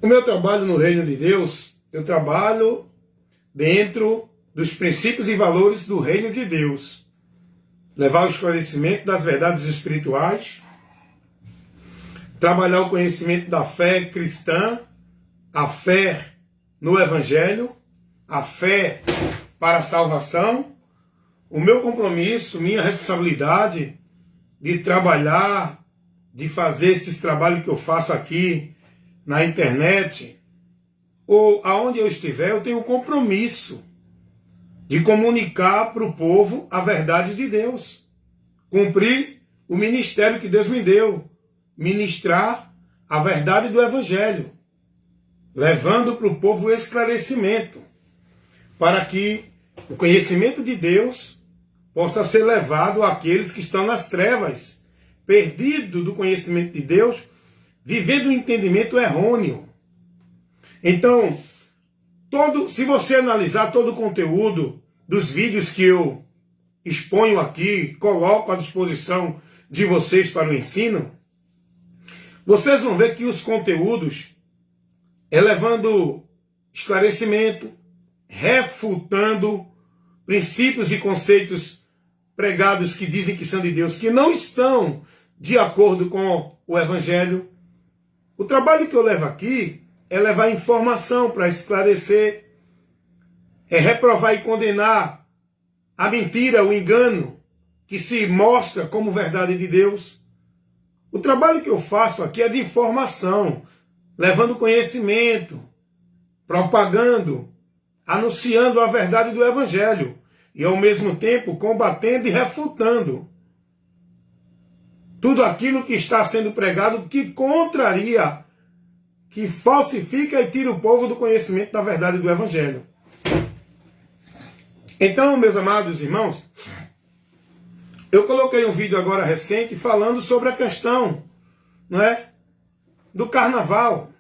O meu trabalho no reino de Deus, eu trabalho dentro dos princípios e valores do reino de Deus. Levar o esclarecimento das verdades espirituais, trabalhar o conhecimento da fé cristã, a fé no Evangelho, a fé para a salvação. O meu compromisso, minha responsabilidade de trabalhar, de fazer esses trabalhos que eu faço aqui na internet, ou aonde eu estiver, eu tenho o compromisso de comunicar para o povo a verdade de Deus. Cumprir o ministério que Deus me deu. Ministrar a verdade do Evangelho. Levando para o povo o esclarecimento. Para que o conhecimento de Deus possa ser levado àqueles que estão nas trevas. Perdido do conhecimento de Deus, vivendo um entendimento errôneo. Então, se você analisar todo o conteúdo dos vídeos que eu exponho aqui, coloco à disposição de vocês para o ensino, vocês vão ver que os conteúdos é levando esclarecimento, refutando princípios e conceitos pregados que dizem que são de Deus, que não estão de acordo com o Evangelho. O trabalho que eu levo aqui é levar informação para esclarecer, é reprovar e condenar a mentira, o engano, que se mostra como verdade de Deus. O trabalho que eu faço aqui é de informação, levando conhecimento, propagando, anunciando a verdade do Evangelho e, ao mesmo tempo, combatendo e refutando tudo aquilo que está sendo pregado que contraria, que falsifica e tira o povo do conhecimento da verdade do Evangelho. Então, meus amados irmãos, eu coloquei um vídeo agora recente falando sobre a questão, não é, do carnaval.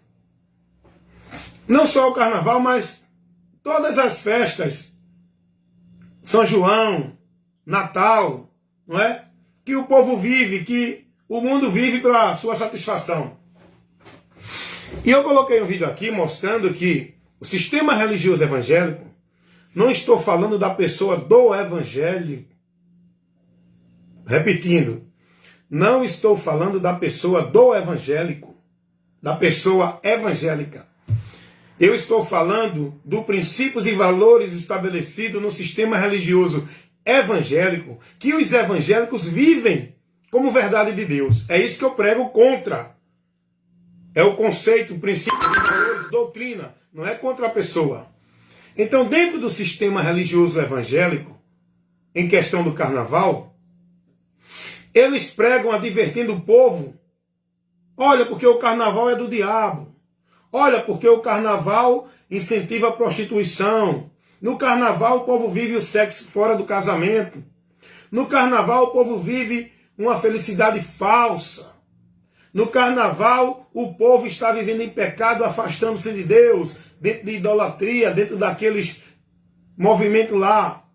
Não só o carnaval, mas todas as festas, São João, Natal, não é? Que o povo vive, que o mundo vive para a sua satisfação. E eu coloquei um vídeo aqui mostrando que o sistema religioso evangélico, não estou falando da pessoa do evangelho, repetindo, não estou falando da pessoa do evangélico, da pessoa evangélica. Eu estou falando dos princípios e valores estabelecidos no sistema religioso evangélico, que os evangélicos vivem como verdade de Deus. É isso que eu prego contra. É o conceito, princípios e valores, doutrina, não é contra a pessoa. Então, dentro do sistema religioso evangélico, em questão do carnaval, eles pregam advertindo o povo: olha, porque o carnaval é do diabo. Olha, porque o carnaval incentiva a prostituição. No carnaval o povo vive o sexo fora do casamento. No carnaval o povo vive uma felicidade falsa. No carnaval o povo está vivendo em pecado, afastando-se de Deus, dentro de idolatria, dentro daqueles movimentos lá.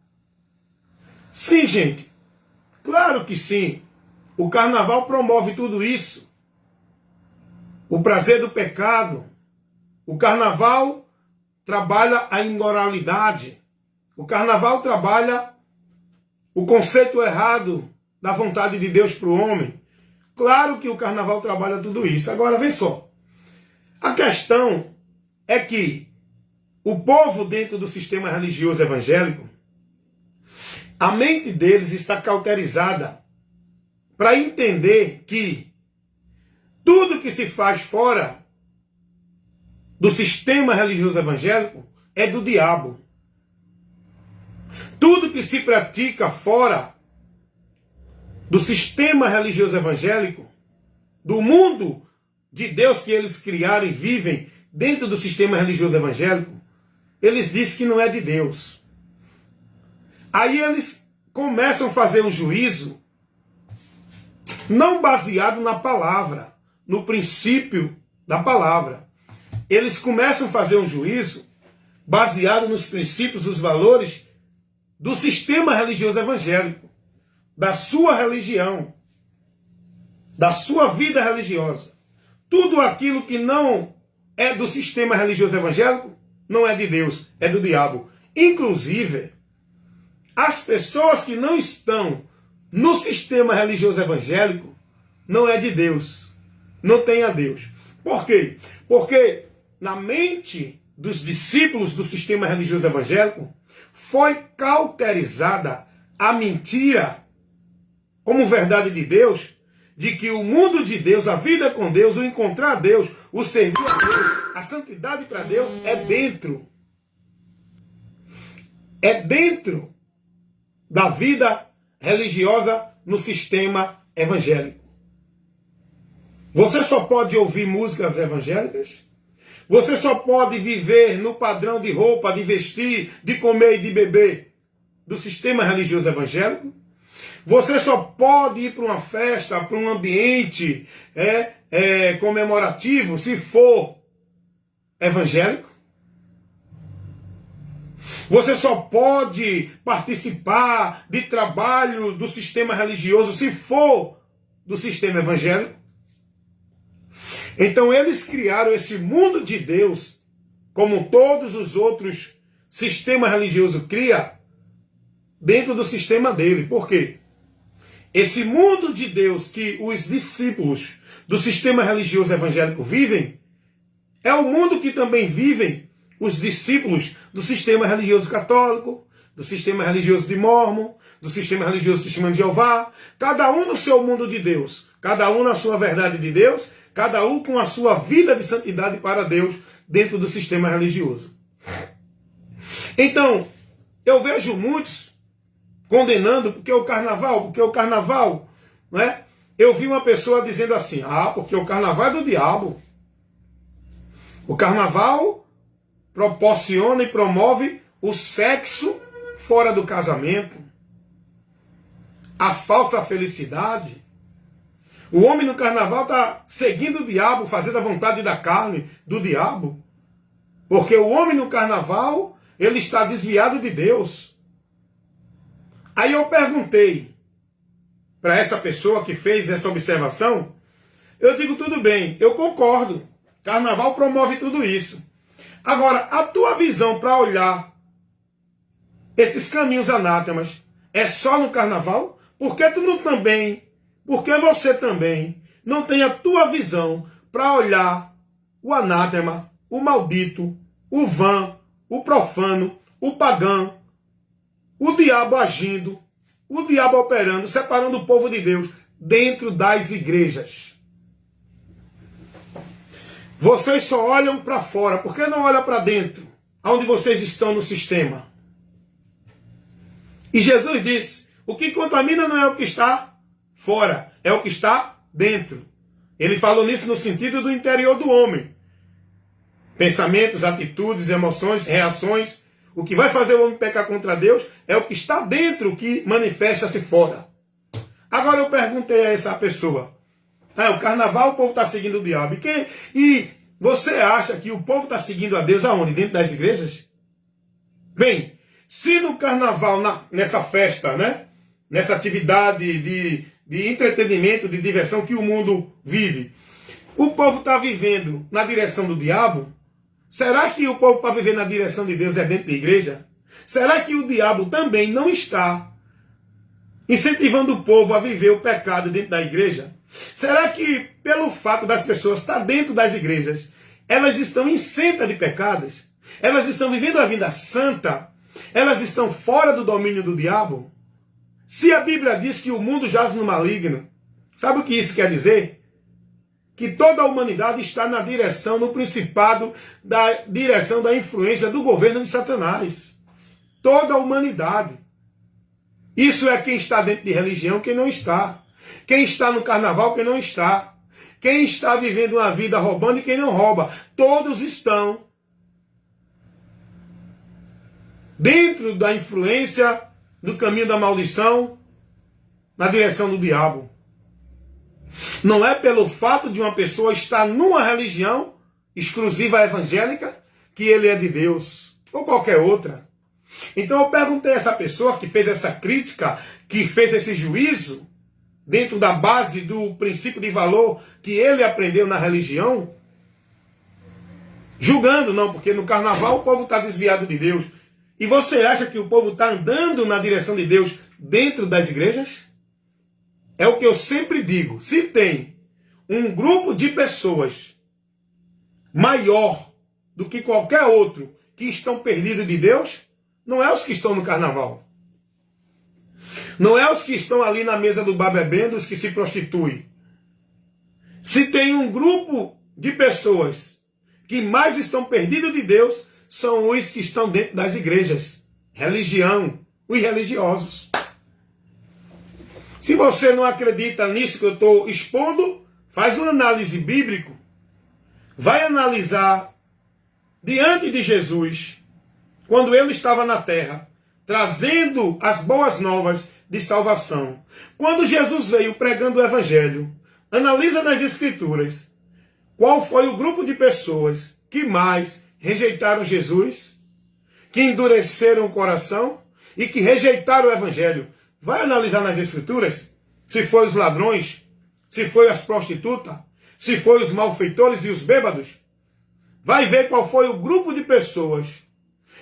Sim, gente. Claro que sim. O carnaval promove tudo isso. O prazer do pecado. O carnaval trabalha a imoralidade. O carnaval trabalha o conceito errado da vontade de Deus para o homem. Claro que o carnaval trabalha tudo isso. Agora, vem só. A questão é que o povo dentro do sistema religioso evangélico, a mente deles está cauterizada para entender que tudo que se faz fora do sistema religioso evangélico é do diabo. Tudo que se pratica fora do sistema religioso evangélico, do mundo de Deus que eles criaram e vivem dentro do sistema religioso evangélico, eles dizem que não é de Deus. Aí eles começam a fazer um juízo não baseado na palavra, no princípio da palavra. Eles começam a fazer um juízo baseado nos princípios, os valores do sistema religioso evangélico, da sua religião, da sua vida religiosa. Tudo aquilo que não é do sistema religioso evangélico? Não é de Deus, é do diabo. Inclusive, as pessoas que não estão no sistema religioso evangélico não é de Deus, não tem a Deus. Por quê? Porque na mente dos discípulos do sistema religioso evangélico foi cauterizada a mentira como verdade de Deus, de que o mundo de Deus, a vida com Deus, o encontrar Deus, o servir a Deus, a santidade para Deus é dentro. É dentro da vida religiosa no sistema evangélico. Você só pode ouvir músicas evangélicas? Você só pode viver no padrão de roupa, de vestir, de comer e de beber do sistema religioso evangélico? Você só pode ir para uma festa, para um ambiente comemorativo, se for evangélico? Você só pode participar de trabalho do sistema religioso se for do sistema evangélico? Então eles criaram esse mundo de Deus, como todos os outros sistemas religiosos criam, dentro do sistema dele. Por quê? Esse mundo de Deus que os discípulos do sistema religioso evangélico vivem, é o mundo que também vivem os discípulos do sistema religioso católico, do sistema religioso de Mórmon, do sistema religioso testemunho de Jeová, cada um no seu mundo de Deus, cada um na sua verdade de Deus, cada um com a sua vida de santidade para Deus dentro do sistema religioso. Então, eu vejo muitos condenando porque o carnaval, não é? Eu vi uma pessoa dizendo assim, porque o carnaval é do diabo. O carnaval proporciona e promove o sexo fora do casamento, a falsa felicidade. O homem no carnaval está seguindo o diabo, fazendo a vontade da carne do diabo. Porque o homem no carnaval, ele está desviado de Deus. Aí eu perguntei para essa pessoa que fez essa observação, eu digo, tudo bem, eu concordo. Carnaval promove tudo isso. Agora, a tua visão para olhar esses caminhos anátemas é só no carnaval? Por que você também não tem a tua visão para olhar o anátema, o maldito, o vã, o profano, o pagão, o diabo agindo, o diabo operando, separando o povo de Deus dentro das igrejas? Vocês só olham para fora, por que não olham para dentro, onde vocês estão no sistema? E Jesus disse, o que contamina não é o que está fora, é o que está dentro. Ele falou nisso no sentido do interior do homem. Pensamentos, atitudes, emoções, reações. O que vai fazer o homem pecar contra Deus é o que está dentro que manifesta-se fora. Agora eu perguntei a essa pessoa, o carnaval o povo está seguindo o diabo. E você acha que o povo está seguindo a Deus aonde? Dentro das igrejas? Bem, se no carnaval, nessa festa, né? Nessa atividade de entretenimento, de diversão que o mundo vive, o povo está vivendo na direção do diabo, será que o povo para viver na direção de Deus é dentro da igreja? Será que o diabo também não está incentivando o povo a viver o pecado dentro da igreja? Será que pelo fato das pessoas estar dentro das igrejas, elas estão isentas de pecados? Elas estão vivendo a vida santa? Elas estão fora do domínio do diabo? Se a Bíblia diz que o mundo jaz no maligno, sabe o que isso quer dizer? Que toda a humanidade está na direção, no principado, da direção da influência do governo de Satanás. Toda a humanidade. Isso é quem está dentro de religião, quem não está. Quem está no carnaval, quem não está. Quem está vivendo uma vida roubando e quem não rouba. Todos estão dentro da influência do caminho da maldição, na direção do diabo. Não é pelo fato de uma pessoa estar numa religião exclusiva evangélica que ele é de Deus, ou qualquer outra. Então eu perguntei a essa pessoa que fez essa crítica, que fez esse juízo, dentro da base do princípio de valor que ele aprendeu na religião, Julgando, não, porque no carnaval o povo está desviado de Deus. E você acha que o povo está andando na direção de Deus dentro das igrejas? É o que eu sempre digo. Se tem um grupo de pessoas maior do que qualquer outro que estão perdidos de Deus, não é os que estão no carnaval. Não é os que estão ali na mesa do bar bebendo, os que se prostituem. Se tem um grupo de pessoas que mais estão perdidos de Deus, são os que estão dentro das igrejas. Religião, os religiosos. Se você não acredita nisso que eu estou expondo, faz uma análise bíblica. Vai analisar diante de Jesus, quando ele estava na terra, trazendo as boas novas de salvação. Quando Jesus veio pregando o evangelho, analisa nas escrituras qual foi o grupo de pessoas que mais rejeitaram Jesus, que endureceram o coração e que rejeitaram o evangelho. Vai analisar nas escrituras se foi os ladrões, se foi as prostitutas, se foi os malfeitores e os bêbados. Vai ver qual foi o grupo de pessoas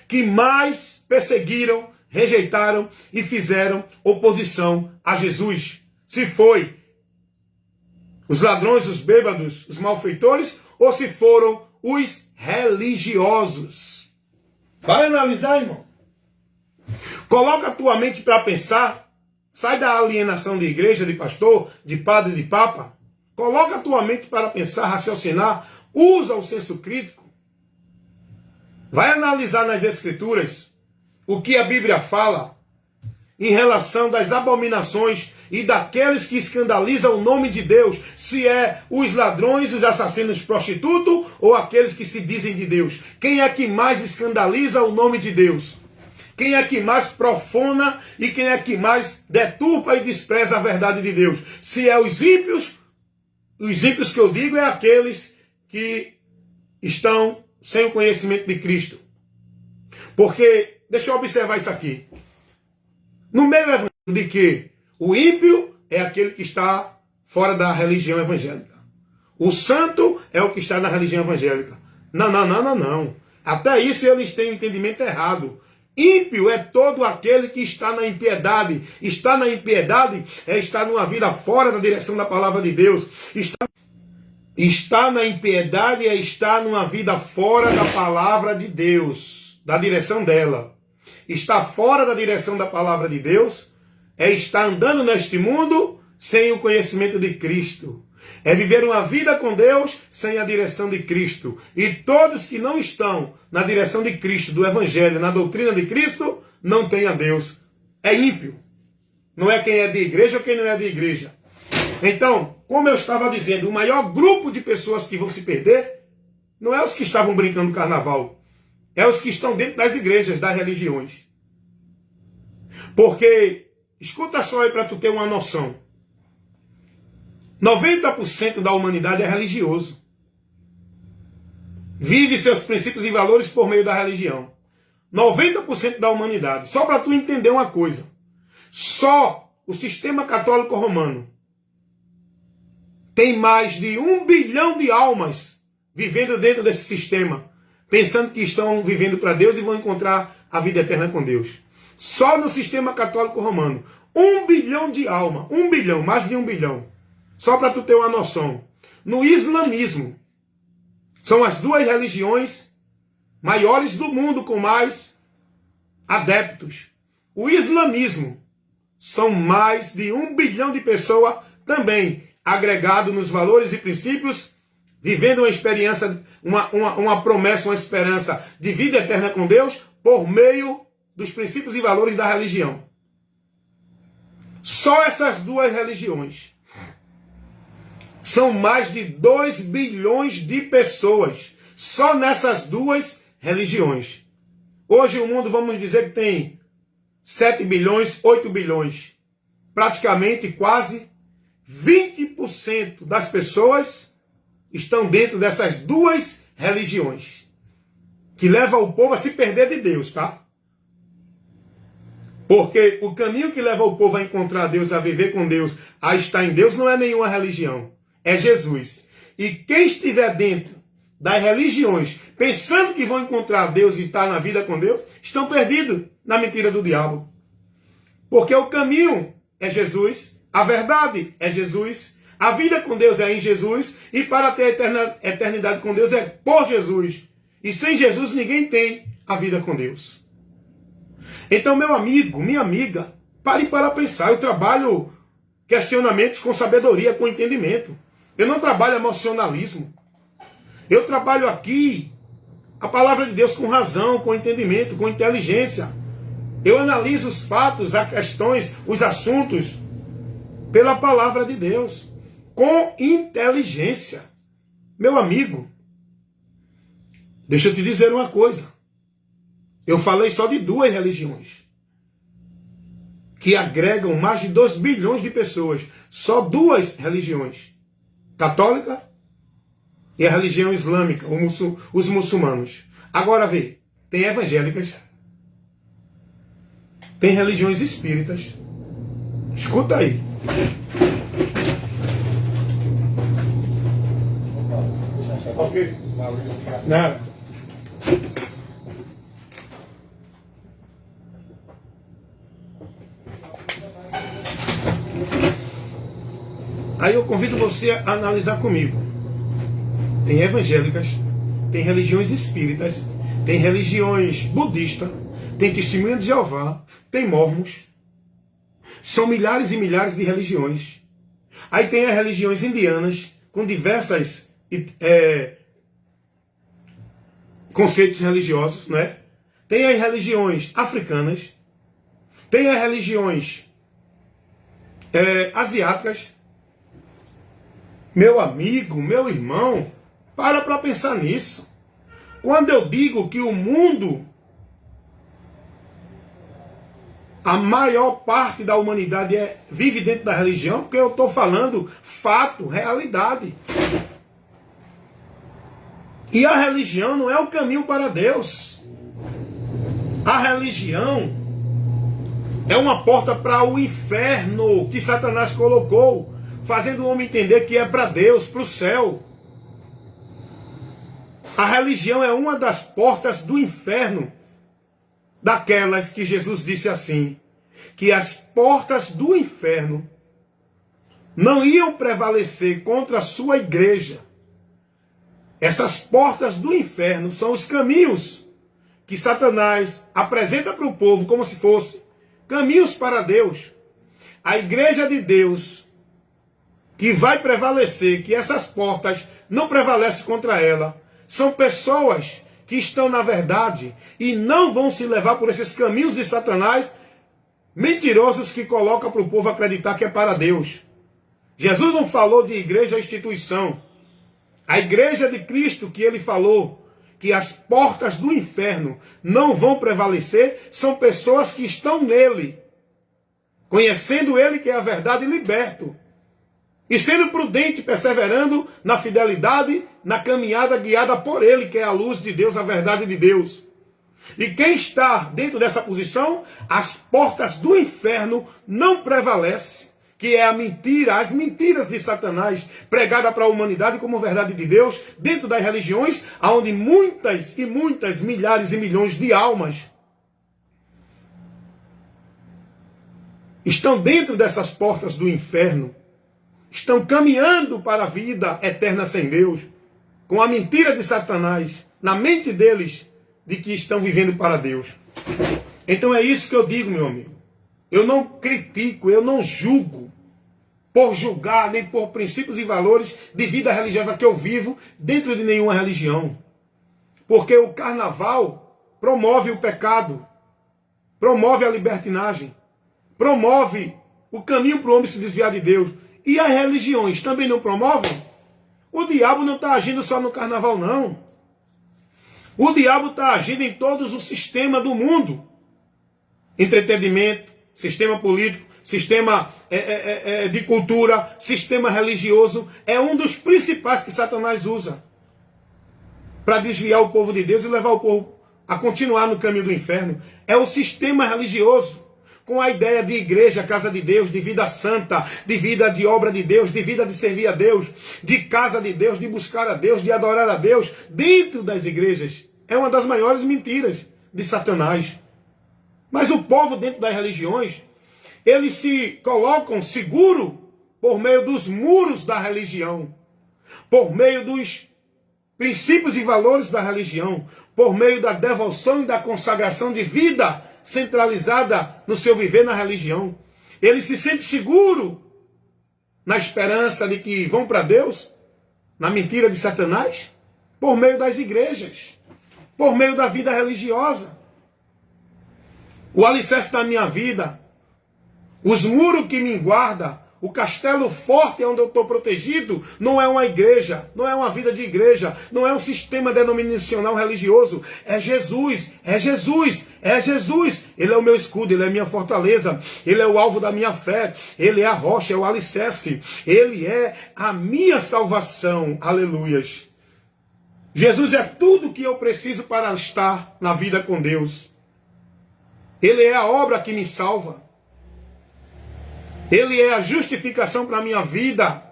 que mais perseguiram, rejeitaram e fizeram oposição a Jesus. Se foi os ladrões, os bêbados, os malfeitores, ou se foram os religiosos. Vai analisar, irmão. Coloca a tua mente para pensar. Sai da alienação de igreja, de pastor, de padre, de papa. Coloca a tua mente para pensar, raciocinar. Usa o senso crítico. Vai analisar nas escrituras o que a Bíblia fala em relação das abominações e daqueles que escandalizam o nome de Deus, se é os ladrões, os assassinos, prostitutos ou aqueles que se dizem de Deus. Quem é que mais escandaliza o nome de Deus? Quem é que mais profana e quem é que mais deturpa e despreza a verdade de Deus? Se é os ímpios que eu digo é aqueles que estão sem o conhecimento de Cristo. Porque, deixa eu observar isso aqui. No meio evangélico de que o ímpio é aquele que está fora da religião evangélica. O santo é o que está na religião evangélica. Não. Até isso eles têm um entendimento errado. Ímpio é todo aquele que está na impiedade. Estar na impiedade é estar numa vida fora da direção da palavra de Deus. Estar na impiedade é estar numa vida fora da palavra de Deus, da direção dela. Estar fora da direção da palavra de Deus é estar andando neste mundo sem o conhecimento de Cristo. É viver uma vida com Deus sem a direção de Cristo. E todos que não estão na direção de Cristo, do Evangelho, na doutrina de Cristo, não têm a Deus. É ímpio. Não é quem é de igreja ou quem não é de igreja. Então, como eu estava dizendo, o maior grupo de pessoas que vão se perder não é os que estavam brincando carnaval. É os que estão dentro das igrejas, das religiões. Porque, escuta só aí para tu ter uma noção. 90% da humanidade é religioso. Vive seus princípios e valores por meio da religião. 90% da humanidade. Só para tu entender uma coisa. Só o sistema católico romano tem mais de 1 bilhão de almas vivendo dentro desse sistema, pensando que estão vivendo para Deus e vão encontrar a vida eterna com Deus. Só no sistema católico romano. 1 bilhão de almas. 1 bilhão, mais de 1 bilhão. Só para tu ter uma noção. No islamismo, são as duas religiões maiores do mundo com mais adeptos. O islamismo são mais de 1 bilhão de pessoas também agregado nos valores e princípios, vivendo uma experiência, uma promessa, uma esperança de vida eterna com Deus por meio dos princípios e valores da religião. Só essas duas religiões são mais de 2 bilhões de pessoas. Só nessas duas religiões. Hoje o mundo, vamos dizer que tem 7 bilhões, 8 bilhões. Praticamente quase 20% das pessoas estão dentro dessas duas religiões. Que leva o povo a se perder de Deus, tá? Porque o caminho que leva o povo a encontrar Deus, a viver com Deus, a estar em Deus, não é nenhuma religião. É Jesus. E quem estiver dentro das religiões, pensando que vão encontrar Deus e estar na vida com Deus, estão perdidos na mentira do diabo. Porque o caminho é Jesus, a verdade é Jesus, a vida com Deus é em Jesus, e para ter a eternidade com Deus é por Jesus. E sem Jesus ninguém tem a vida com Deus. Então, meu amigo, minha amiga, pare para pensar. Eu trabalho questionamentos com sabedoria, com entendimento. Eu não trabalho emocionalismo. Eu trabalho aqui a palavra de Deus com razão, com entendimento, com inteligência. Eu analiso os fatos, as questões, os assuntos pela palavra de Deus, com inteligência. Meu amigo, deixa eu te dizer uma coisa. Eu falei só de 2 religiões que agregam mais de 2 bilhões de pessoas. Só 2 religiões. Católica e a religião islâmica, os muçulmanos. Agora vê, tem evangélicas, tem religiões espíritas. Escuta aí. Ok. Nada. Aí eu convido você a analisar comigo. Tem evangélicas, tem religiões espíritas, tem religiões budistas, tem Testemunha de Jeová, tem mormons. São milhares e milhares de religiões. Aí tem as religiões indianas, com diversas conceitos religiosos, né? Tem as religiões africanas, tem as religiões asiáticas. Meu amigo, meu irmão, para pensar nisso. Quando eu digo que o mundo, a maior parte da humanidade vive dentro da religião, porque eu estou falando fato, realidade. E a religião não é o caminho para Deus. A religião é uma porta para o inferno que Satanás colocou, fazendo o homem entender que é para Deus, para o céu. A religião é uma das portas do inferno, daquelas que Jesus disse assim, que as portas do inferno não iam prevalecer contra a sua igreja. Essas portas do inferno são os caminhos que Satanás apresenta para o povo como se fossem caminhos para Deus. A igreja de Deus que vai prevalecer, que essas portas não prevalecem contra ela, são pessoas que estão na verdade e não vão se levar por esses caminhos de Satanás mentirosos que colocam para o povo acreditar que é para Deus. Jesus não falou de igreja ou instituição. A igreja de Cristo que ele falou que as portas do inferno não vão prevalecer são pessoas que estão nele, conhecendo ele que é a verdade e liberto. E sendo prudente, perseverando na fidelidade, na caminhada guiada por ele, que é a luz de Deus, a verdade de Deus. E quem está dentro dessa posição, as portas do inferno não prevalecem, que é a mentira, as mentiras de Satanás, pregada para a humanidade como verdade de Deus, dentro das religiões, onde muitas e muitas, milhares e milhões de almas estão dentro dessas portas do inferno. Estão caminhando para a vida eterna sem Deus, com a mentira de Satanás na mente deles, de que estão vivendo para Deus. Então é isso que eu digo, meu amigo. Eu não critico, eu não julgo, por julgar, nem por princípios e valores de vida religiosa que eu vivo dentro de nenhuma religião. Porque o carnaval promove o pecado, promove a libertinagem, promove o caminho para o homem se desviar de Deus. E as religiões também não promovem? O diabo não está agindo só no carnaval, não. O diabo está agindo em todos os sistemas do mundo. Entretenimento, sistema político, sistema de cultura, sistema religioso. É um dos principais que Satanás usa para desviar o povo de Deus e levar o povo a continuar no caminho do inferno. É o sistema religioso. com a ideia de igreja, casa de Deus, de vida santa, de vida de obra de Deus, de vida de servir a Deus, de casa de Deus, de buscar a Deus, de adorar a Deus, dentro das igrejas. É uma das maiores mentiras de Satanás. Mas o povo dentro das religiões, eles se colocam seguro por meio dos muros da religião, por meio dos princípios e valores da religião, por meio da devoção e da consagração de vida centralizada no seu viver na religião. Ele se sente seguro na esperança de que vão para Deus, na mentira de Satanás, por meio das igrejas, por meio da vida religiosa. O alicerce da minha vida, os muros que me guardam, o castelo forte onde eu estou protegido, não é uma igreja, não é uma vida de igreja, não é um sistema denominacional religioso. É Jesus, é Jesus, é Jesus. Ele é o meu escudo, Ele é a minha fortaleza, Ele é o alvo da minha fé, Ele é a rocha, é o alicerce, Ele é a minha salvação. Aleluias. Jesus é tudo que eu preciso para estar na vida com Deus. Ele é a obra que me salva. Ele é a justificação para a minha vida.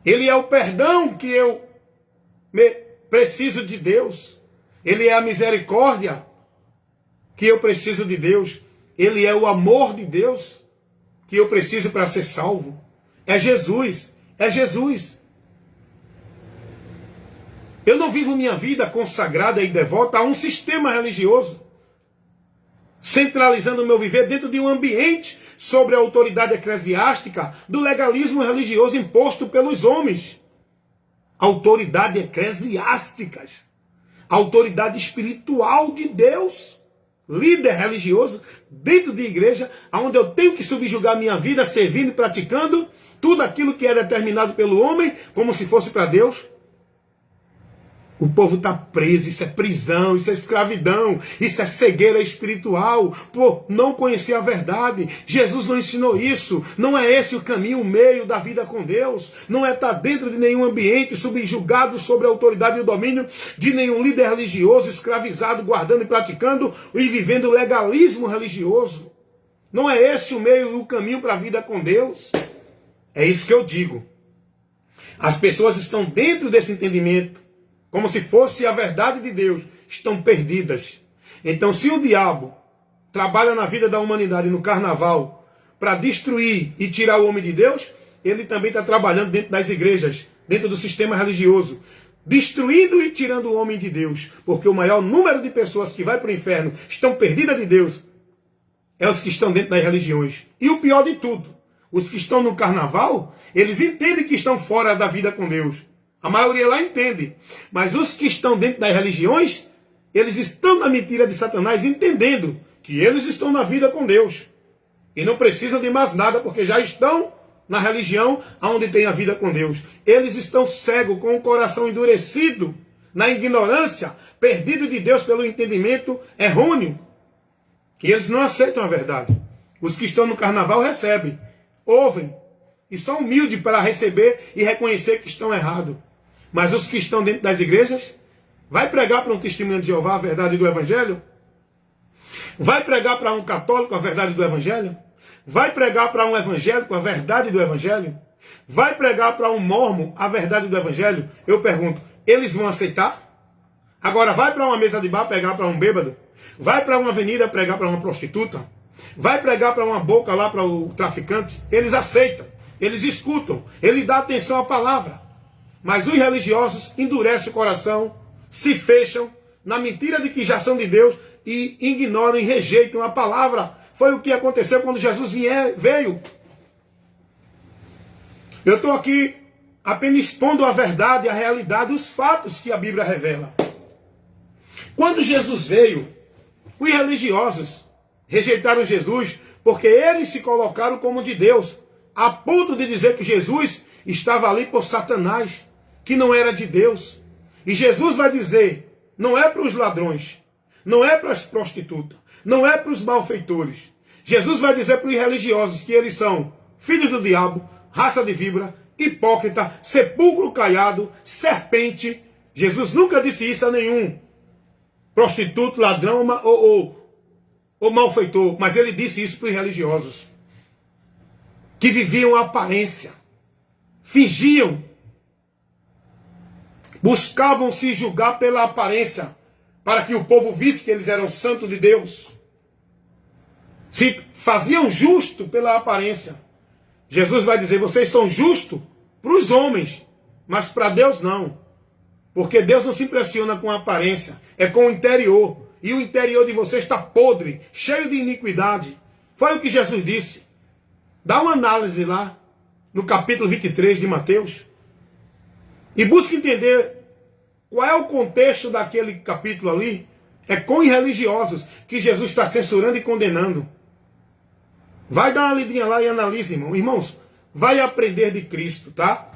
Ele é o perdão que eu preciso de Deus. Ele é a misericórdia que eu preciso de Deus. Ele é o amor de Deus que eu preciso para ser salvo. É Jesus. É Jesus. Eu não vivo minha vida consagrada e devota a um sistema religioso, centralizando o meu viver dentro de um ambiente sobre a autoridade eclesiástica do legalismo religioso imposto pelos homens. Autoridade eclesiásticas. Autoridade espiritual de Deus. Líder religioso dentro de igreja, onde eu tenho que subjugar minha vida servindo e praticando tudo aquilo que é determinado pelo homem, como se fosse para Deus. O povo está preso, isso é prisão, isso é escravidão, isso é cegueira espiritual, por não conhecer a verdade. Jesus não ensinou isso, não é esse o caminho, o meio da vida com Deus, não é estar dentro de nenhum ambiente subjugado sobre a autoridade e o domínio de nenhum líder religioso, escravizado, guardando e praticando e vivendo legalismo religioso. Não é esse o meio e o caminho para a vida com Deus. É isso que eu digo. As pessoas estão dentro desse entendimento, como se fosse a verdade de Deus, estão perdidas. Então, se o diabo trabalha na vida da humanidade no carnaval para destruir e tirar o homem de Deus, ele também está trabalhando dentro das igrejas, dentro do sistema religioso, destruindo e tirando o homem de Deus. Porque o maior número de pessoas que vai para o inferno estão perdidas de Deus é os que estão dentro das religiões. E o pior de tudo, os que estão no carnaval, eles entendem que estão fora da vida com Deus. A maioria lá entende. Mas os que estão dentro das religiões, eles estão na mentira de Satanás, entendendo que eles estão na vida com Deus. E não precisam de mais nada, porque já estão na religião onde tem a vida com Deus. Eles estão cegos, com o coração endurecido, na ignorância, perdido de Deus pelo entendimento errôneo. Que eles não aceitam a verdade. Os que estão no carnaval recebem, ouvem, e são humildes para receber e reconhecer que estão errados. Mas os que estão dentro das igrejas, vai pregar para um testemunho de Jeová a verdade do Evangelho? Vai pregar para um católico a verdade do Evangelho? Vai pregar para um evangélico a verdade do Evangelho? Vai pregar para um mormon a verdade do Evangelho? Eu pergunto, eles vão aceitar? Agora vai para uma mesa de bar pregar para um bêbado? Vai para uma avenida pregar para uma prostituta? Vai pregar para uma boca lá para o traficante? Eles aceitam, eles escutam, ele dá atenção à palavra. Mas os religiosos endurecem o coração, se fecham na mentira de que já são de Deus e ignoram e rejeitam a palavra. Foi o que aconteceu quando Jesus veio. Eu estou aqui apenas expondo a verdade, a realidade, os fatos que a Bíblia revela. Quando Jesus veio, os religiosos rejeitaram Jesus porque eles se colocaram como de Deus, a ponto de dizer que Jesus estava ali por Satanás, que não era de Deus. E Jesus vai dizer, não é para os ladrões, não é para as prostitutas, não é para os malfeitores. Jesus vai dizer para os religiosos que eles são filhos do diabo, raça de víbora, hipócrita, sepulcro caiado, serpente. Jesus nunca disse isso a nenhum prostituto, ladrão ou ou malfeitor, mas ele disse isso para os religiosos, que viviam a aparência, fingiam, buscavam se julgar pela aparência, para que o povo visse que eles eram santos de Deus. Se faziam justo pela aparência. Jesus vai dizer, vocês são justos para os homens, mas para Deus não. Porque Deus não se impressiona com a aparência, é com o interior. E o interior de você está podre, cheio de iniquidade. Foi o que Jesus disse. Dá uma análise lá, no capítulo 23 de Mateus. E busque entender qual é o contexto daquele capítulo ali. É com os religiosos que Jesus está censurando e condenando. Vai dar uma lidinha lá e analise, irmão. Irmãos, vai aprender de Cristo, tá?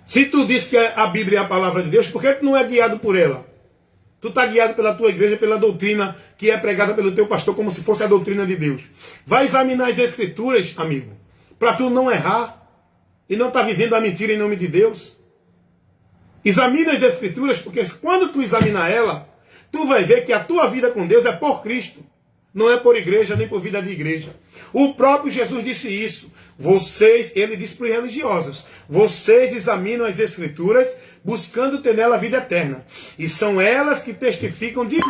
Se tu diz que a Bíblia é a palavra de Deus, por que tu não é guiado por ela? Tu está guiado pela tua igreja, pela doutrina que é pregada pelo teu pastor, como se fosse a doutrina de Deus. Vai examinar as Escrituras, amigo, para tu não errar e não estar vivendo a mentira em nome de Deus. Examina as Escrituras, porque quando tu examinar ela, tu vai ver que a tua vida com Deus é por Cristo. Não é por igreja, nem por vida de igreja. O próprio Jesus disse isso. Ele disse para os religiosos, vocês examinam as Escrituras, buscando ter nela a vida eterna. E são elas que testificam de mim.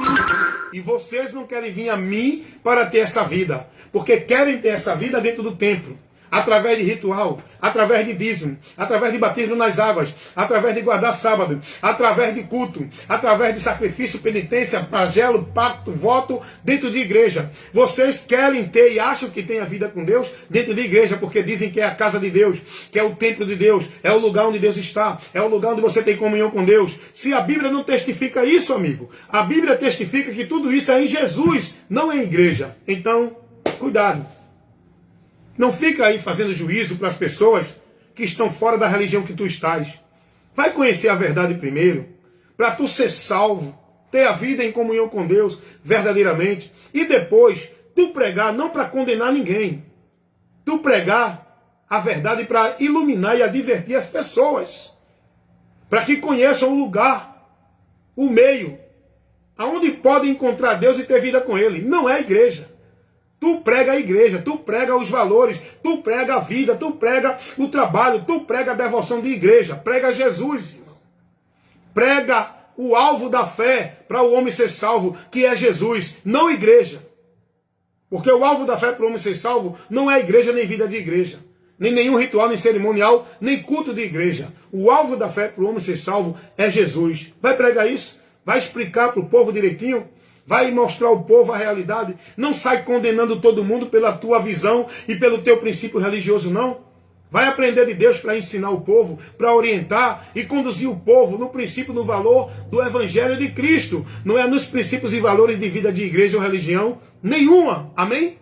E vocês não querem vir a mim para ter essa vida. Porque querem ter essa vida dentro do templo. Através de ritual, através de dízimo, através de batismo nas águas, através de guardar sábado, através de culto, através de sacrifício, penitência, flagelo, pacto, voto, dentro de igreja. Vocês querem ter e acham que tem a vida com Deus dentro de igreja, porque dizem que é a casa de Deus, que é o templo de Deus, é o lugar onde Deus está, é o lugar onde você tem comunhão com Deus. Se a Bíblia não testifica isso, amigo, a Bíblia testifica que tudo isso é em Jesus, não é em igreja. Então, cuidado. Não fica aí fazendo juízo para as pessoas que estão fora da religião que tu estás. Vai conhecer a verdade primeiro, para tu ser salvo, ter a vida em comunhão com Deus verdadeiramente. E depois, tu pregar não para condenar ninguém. Tu pregar a verdade para iluminar e advertir as pessoas. Para que conheçam o lugar, o meio, aonde podem encontrar Deus e ter vida com Ele. Não é a igreja. Tu prega a igreja, tu prega os valores, tu prega a vida, tu prega o trabalho, tu prega a devoção de igreja, prega Jesus, irmão. Prega o alvo da fé para o homem ser salvo, que é Jesus, não igreja. Porque o alvo da fé para o homem ser salvo não é igreja nem vida de igreja, nem nenhum ritual, nem cerimonial, nem culto de igreja. O alvo da fé para o homem ser salvo é Jesus. Vai pregar isso? Vai explicar para o povo direitinho? Vai mostrar ao povo a realidade. Não sai condenando todo mundo pela tua visão e pelo teu princípio religioso, não. Vai aprender de Deus para ensinar o povo, para orientar e conduzir o povo no princípio, no valor do Evangelho de Cristo. Não é nos princípios e valores de vida de igreja ou religião nenhuma. Amém?